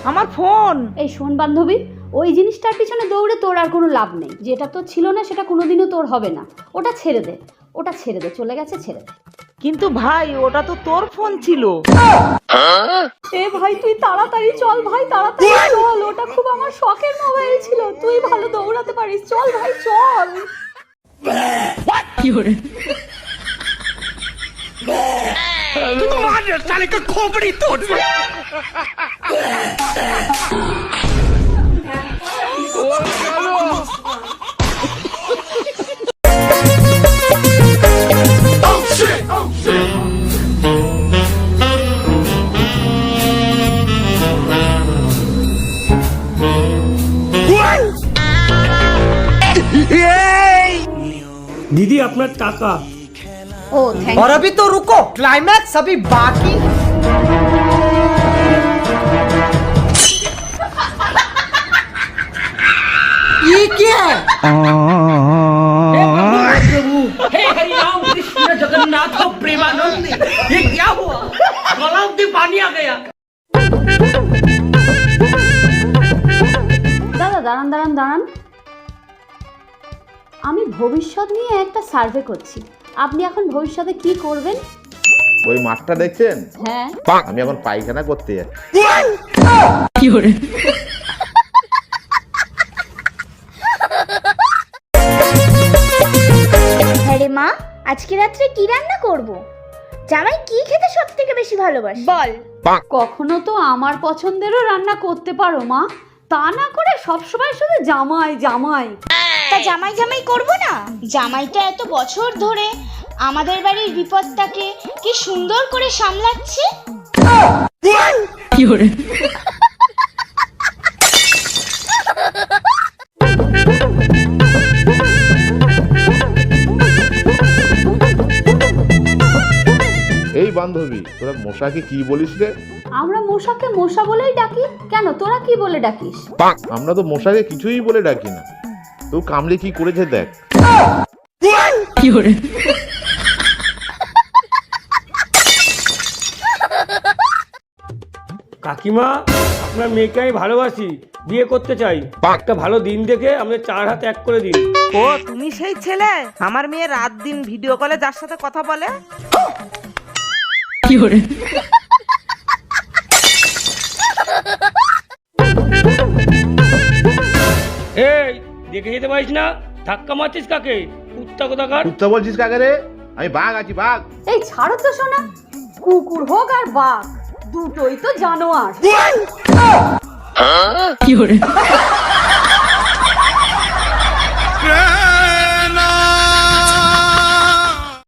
আমার ফোন। এই শোন বান্ধবী, ওই জিনিসটার পিছনে দৌড়ে তোর আর কোনো লাভ নেই। যেটা তোর ছিল না সেটা কোনোদিনও তোর হবে না। ওটা ছেড়ে দে, ওটা ছেড়ে দে, চলে গেছে, ছেড়ে দে। কিন্তু ভাই ওটা তো তোর ফোন ছিল। এ ভাই তুই তাড়াতাড়ি চল, ভাই তাড়াতাড়ি চল, ওটা খুব আমার শখের মোবাইল ছিল, তুই ভালো দৌড়াতে পারিস, চল ভাই চল। কি করে खोपड़ी तोड़ दीदी अपना टाका। ओ थैंक और अभी तो रुको, क्लाइमैक्स अभी बाकी। ये क्या है? हे हरि राम कृष्ण जगन्नाथ प्रेमानंद, ये क्या हुआ? गला में पानी आ गया। দাদা দাঁড়ান দাঁড়ান দাঁড়ান, আমি ভবিষ্যৎ নিয়ে একটা সার্ভে করছি। আপনি এখন ভবিষ্যতে কি করবেন? ওই মাঠটা দেখছেন? হ্যাঁ। আমি এখন পায়খানা করতে যাচ্ছি। কি করে হ্যাঁ রে মা, আজকে রাত্রে কি রান্না করব? জামাই কি খেতে সব থেকে বেশি ভালোবাসে বল। কখনো তো আমার পছন্দেরও রান্না করতে পারো মা, তা না করে সবসময় শুধু জামাই জামাই। তা জামাই জামাই করব না? জামাইটা এত বছর ধরে আমাদের বাড়ির বিপদটাকে কি সুন্দর করে সামলাচ্ছে। কি করে এই বান্ধবী, তোরা মশাকে কি বলিস রে? আমরা মশাকে মশা বলেই ডাকি। কেন, তোরা কি বলে ডাকিস? আমরা তো মশাকে কিছুই বলে ডাকি না। তো কামলি কি করেছে দেখ। কি করে কাকিমা, আপনার মেয়েকে আমি ভালোবাসি, বিয়ে করতে চাই। একটা ভালো দিন দেখে আমাদের 4 হাত এক করে দিন। ও তুমি সেই ছেলে? আমার মেয়ে রাত দিন ভিডিও কলে যার সাথে কথা বলে। কি করে এই দেখে যেতে পারিস না? ধাক্কা মারছিস কাকে? কুত্তা কোথাকার। কুত্তা বলছিস কাকে রে? আমি বাঘ আছি, বাঘ। এই ছাড়ো তো শোনা, কুকুর হোক আর বাঘ দুটোই তো জানোয়ার। কি করে